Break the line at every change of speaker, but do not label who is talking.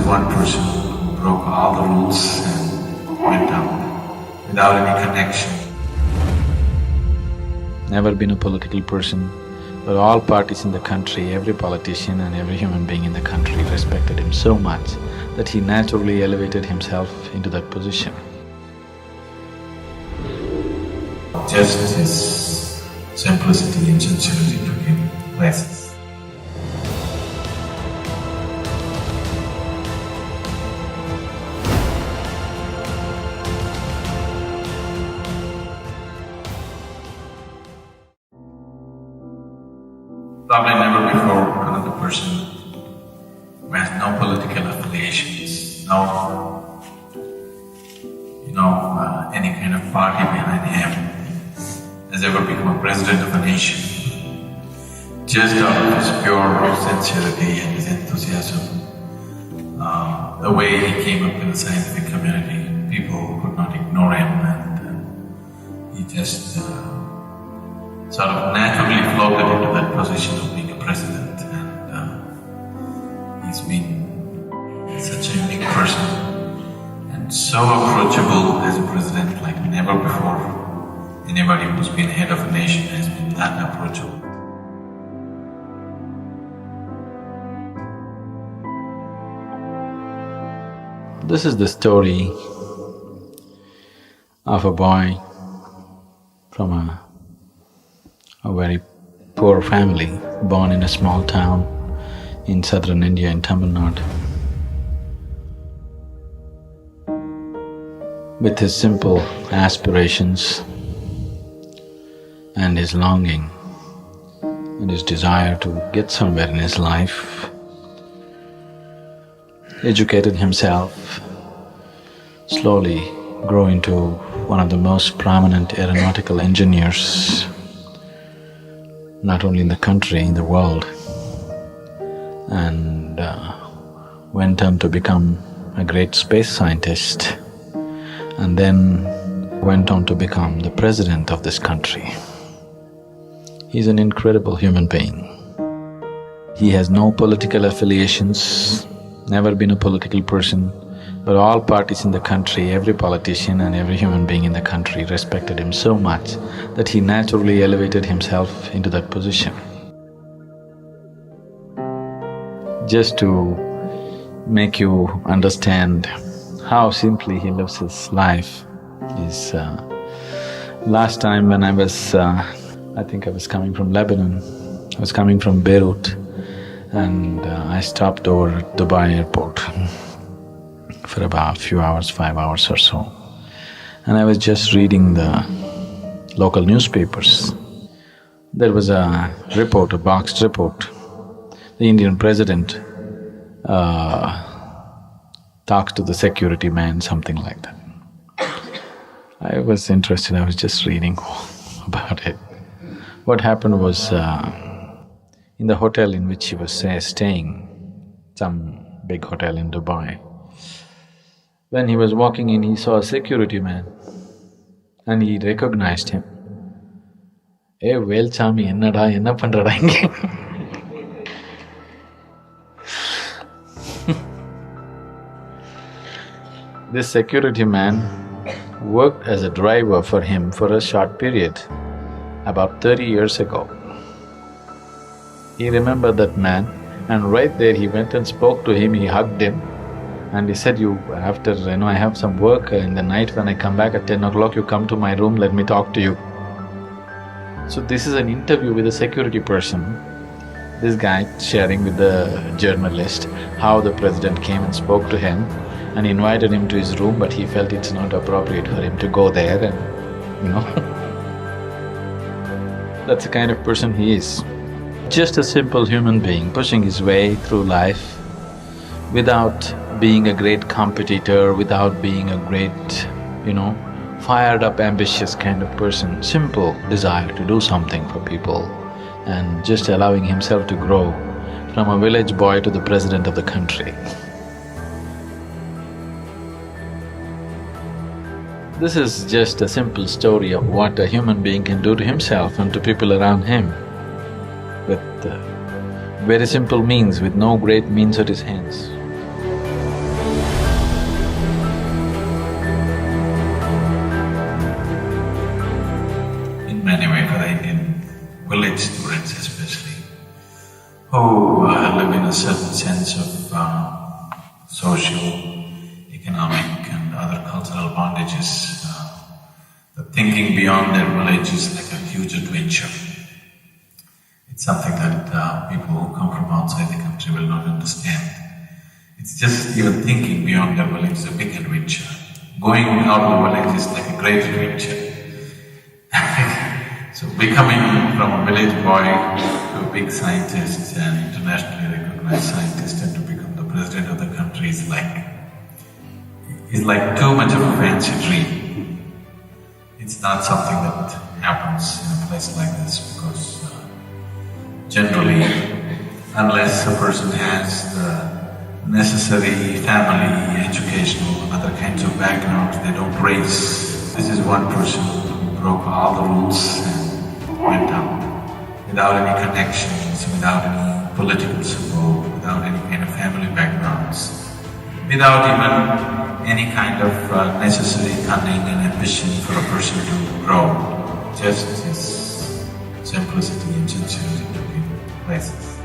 one person who broke all the rules and went out without any connection.
Never been a political person, but all parties in the country, every politician and every human being in the country respected him so much that he naturally elevated himself into that position.
Just his simplicity and sincerity took him places. Probably never before another person who has no political affiliations, any kind of party behind him, has ever become a president of a nation. Just out of his pure sincerity and his enthusiasm, the way he came up in the scientific community, people could not ignore him, and he just sort of naturally floated into that position of being a president, and he's been such a unique person and so approachable as a president like never before. Anybody who's been head of a nation has been that approachable.
This is the story of a boy from a very poor family, born in a small town in southern India in Tamil Nadu. With his simple aspirations and his longing and his desire to get somewhere in his life, educated himself, slowly grew into one of the most prominent aeronautical engineers, not only in the country, in the world, and went on to become a great space scientist, and then went on to become the president of this country. He's an incredible human being. He has no political affiliations, never been a political person, but all parties in the country, every politician and every human being in the country respected him so much that he naturally elevated himself into that position. Just to make you understand how simply he lives his life is, last time when I was, I think I was coming from Lebanon, I was coming from Beirut, and I stopped over at Dubai airport for about a few hours, 5 hours or so. And I was just reading the local newspapers. There was a report, a boxed report. The Indian president talks to the security man, something like that. I was interested, I was just reading about it. What happened was, in the hotel in which he was staying, some big hotel in Dubai, when he was walking in, he saw a security man and he recognized him. "Hey, Velchami, enna pandrada inge?" This security man worked as a driver for him for a short period, about 30 years ago. He remembered that man, and right there he went and spoke to him, he hugged him, and he said, I have some work in the night, when I come back at 10 o'clock, you come to my room, let me talk to you. So this is an interview with a security person. This guy sharing with the journalist how the president came and spoke to him and invited him to his room, but he felt it's not appropriate for him to go there and, that's the kind of person he is. Just a simple human being pushing his way through life without being a great competitor, without being a great, fired up, ambitious kind of person. Simple desire to do something for people and just allowing himself to grow from a village boy to the president of the country. This is just a simple story of what a human being can do to himself and to people around him with very simple means, with no great means at his hands.
anyway, for the Indian village students especially, who live in a certain sense of social, economic and other cultural bondages. The thinking beyond their village is like a huge adventure. It's something that people who come from outside the country will not understand. It's just even thinking beyond their village is a big adventure. Going out of the village is like a great adventure. So becoming from a village boy to a big scientist and internationally recognized scientist and to become the president of the country is like too much of a fancy dream. It's not something that happens in a place like this because generally, unless a person has the necessary family, educational and other kinds of backgrounds, they don't raise. This is one person who broke all the rules and went out without any connections, without any political support, without any kind of family backgrounds, without even any kind of necessary cunning and ambition for a person to grow, just his simplicity and sincerity to be places.